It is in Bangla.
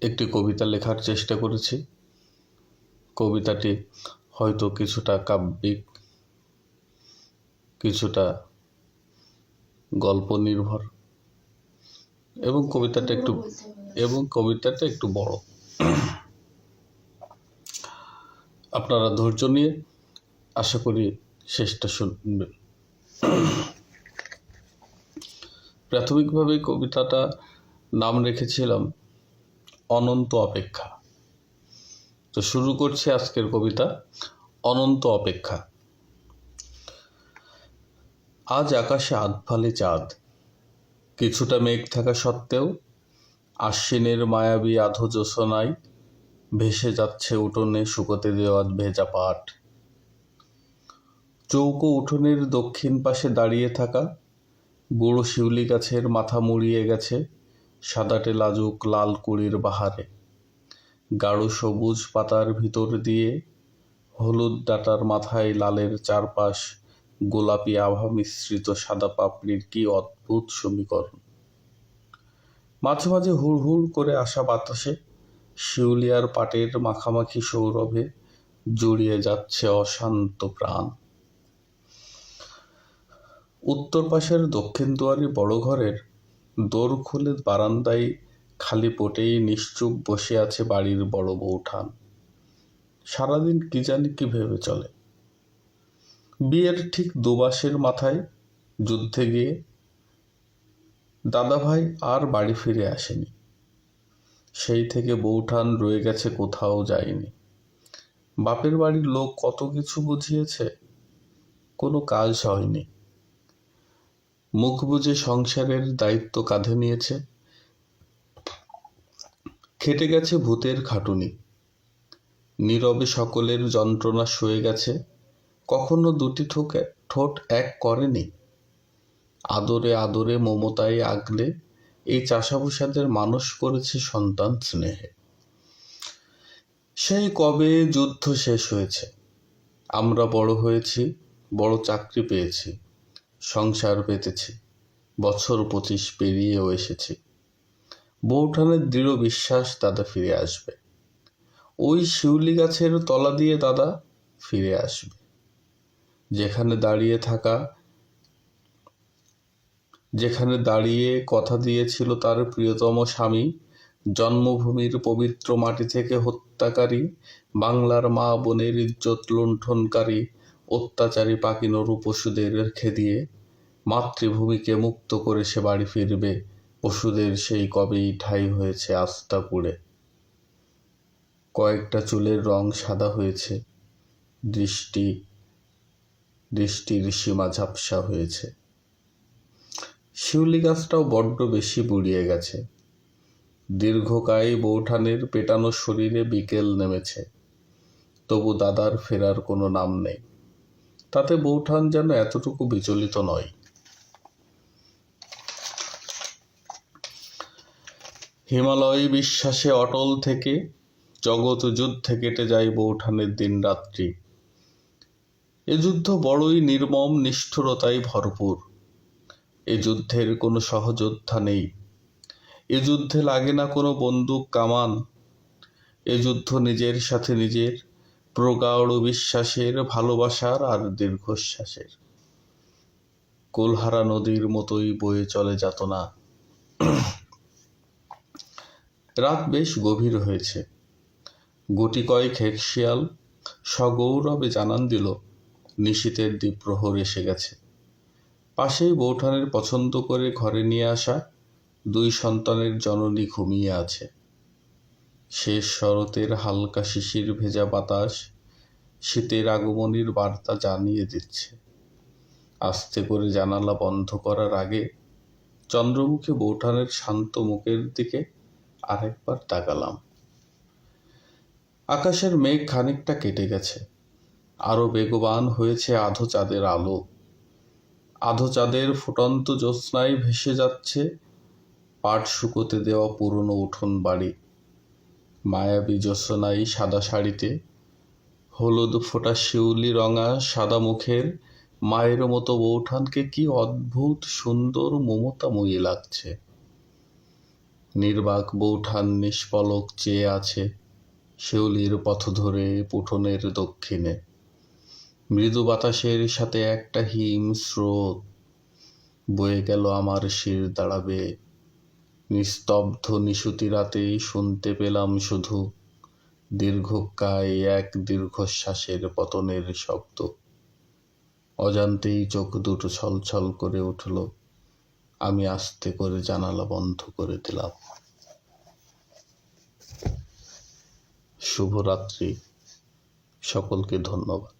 একটি কবিতা লেখার চেষ্টা করেছি। কবিতাটি হয়তো কিছুটা কাব্যিক, কিছুটা গল্প নির্ভর এবং কবিতাটা একটু বড়। আপনারা ধৈর্য নিয়ে আশা করি শেষটা শুনবেন। প্রাথমিকভাবে কবিতাটা নাম রেখেছিলাম অনন্ত অপেক্ষা। তো শুরু করছি আজকের কবিতা অনন্ত অপেক্ষা। আজ আকাশে আধফালি চাঁদ, কিছুটা মেঘ থাকা সত্ত্বেও আশ্বিনের মায়াবী আধো জ্যোৎস্নায় ভেসে যাচ্ছে উঠোনে শুকোতে দেওয়া ভেজা পাট। চৌকো উঠোনের দক্ষিণ পাশে দাঁড়িয়ে থাকা বুড়ো শিউলি গাছের মাথা মুড়িয়ে গেছে সাদাটে লাজুক লাল কুড়ির বাহারে। গাঢ় সবুজ পাতার ভিতর দিয়ে হলুদ ডাঁটার মাথায় লালের চারপাশ গোলাপি আভা মিশ্রিত সাদা পাপড়ির কি অদ্ভুত সমীকরণ। মাঝে মাঝে হুড় হুড় করে আসা বাতাসে শিউলি আর পাটের মাখামাখি সৌরভে জড়িয়ে যাচ্ছে অশান্ত প্রাণ। উত্তর পাশের দক্ষিণ দুয়ারি বড় ঘরের দোর খুলে বারান্দায় খালি পোটেই নিশ্চুপ বসে আছে বাড়ির বড় বউঠান। সারাদিন কি জানি কি ভেবে চলে। বিয়ের ঠিক 2 মাসের মাথায় যুদ্ধে গিয়ে দাদাভাই আর বাড়ি ফিরে আসেনি। সেই থেকে বউঠান রয়ে গেছে, কোথাও যায়নি। বাপের বাড়ির লোক কত কিছু বুঝিয়েছে, কোনো কাজ হয়নি। মুখ বুজে সংসারের দায়িত্ব কাঁধে নিয়েছে, খেটে গেছে ভূতের খাটুনি। নীরবে সকলের যন্ত্রণা সয়ে গেছে, কখনো দুটি ঠোঁট এক করেনি। আদরে আদরে মমতায় আগলে এই চাষাভুষাদের মানুষ করেছে সন্তান স্নেহে। সেই কবে যুদ্ধ শেষ হয়েছে, আমরা বড় হয়েছি, বড় চাকরি পেয়েছি, সংসার পেতেছি, বছর 25 পেরিয়েও এসেছি। বউঠানের দৃঢ় বিশ্বাস দাদা ফিরে আসবে। ওই শিউলি গাছের তলা দিয়ে দাদা ফিরে আসবে, যেখানে দাঁড়িয়ে কথা দিয়েছিল তার প্রিয়তম স্বামী। জন্মভূমির পবিত্র মাটি থেকে হত্যাকারী, বাংলার মা বোনের ইজ্জত লুণ্ঠনকারী অত্যাচারী পাকিনরু পশুদের রেখে দিয়ে মাতৃভূমিকে মুক্ত করে সে বাড়ি ফিরবে। পশুদের সেই কবেই ঠাঁই হয়েছে আস্থা পুড়ে। কয়েকটা চুলের রং সাদা হয়েছে, দৃষ্টির সীমা ঝাপসা হয়েছে। শিউলি গাছটাও বড্ড বেশি বুড়িয়ে গেছে। দীর্ঘকায় বউঠানের পেটানো শরীরে বিকেল নেমেছে, তবু দাদার ফেরার কোনো নাম নেই। তাতে বউঠান যেন এতটুকু বিচলিত নয়। হিমালয় বিশ্বাসে অটল থেকে জগৎ যুদ্ধে কেটে যায় বউঠানের দিন রাত্রি। এ যুদ্ধ বড়ই নির্মম, নিষ্ঠুরতায় ভরপুর। এ যুদ্ধের কোনো সহযোদ্ধা নেই। এ যুদ্ধে লাগে না কোনো বন্দুক কামান। এ যুদ্ধ নিজের সাথে নিজের, প্রগাঢ় বিশ্বাসের, ভালোবাসার আর দীর্ঘশ্বাসের। কুলহারা নদীর মতোই বয়ে চলে যাতনা। রাত বেশ গভীর হয়েছে। গুটি কয়েক হেকশিয়াল সগৌরবে জানান দিল নিশীথের দ্বিপ্রহর এসে গেছে। পাশেই বউঠানের পছন্দ করে ঘরে নিয়ে আসা 2 সন্তানের জননী ঘুমিয়ে আছে। শেষ শরতের হালকা শিশির ভেজা বাতাস শীতের আগমনীর বার্তা জানিয়ে দিচ্ছে। আস্তে করে জানালা বন্ধ করার আগে চন্দ্রমুখী বউঠানের শান্ত মুখের দিকে আরেকবার তাকালাম। আকাশের মেঘ খানিকটা কেটে গেছে, আরো বেগবান হয়েছে আধো চাঁদের আলো। আধো চাঁদের ফুটন্ত জ্যোৎস্নায় ভেসে যাচ্ছে পাট শুকোতে দেওয়া পুরনো উঠোন বাড়ি। মায়াবী জ্যোৎস্নায় সাদা শাড়িতে হলুদ ফোঁটা শিউলি রঙা সাদা মুখের মায়ের মতো বউঠানকে কি অদ্ভুত সুন্দর মমতাময়ী লাগছে। নির্বাক বৌঠান নিষ্পলক চেয়ে আছে শেউলির পথ ধরে উঠোনের দক্ষিণে। মৃদু বাতাসের সাথে একটা হিম স্রোত বয়ে গেল আমার শির দাঁড়াবে। নিস্তব্ধ নিশুতি রাতে শুনতে পেলাম শুধু দীর্ঘকায় এক দীর্ঘশ্বাসের পতনের শব্দ। অজান্তেই চোখ দুটো ছলছল করে উঠল। আমি আস্তে করে জানালা বন্ধ করে দিলাম। শুভরাত্রি। সকলকে ধন্যবাদ।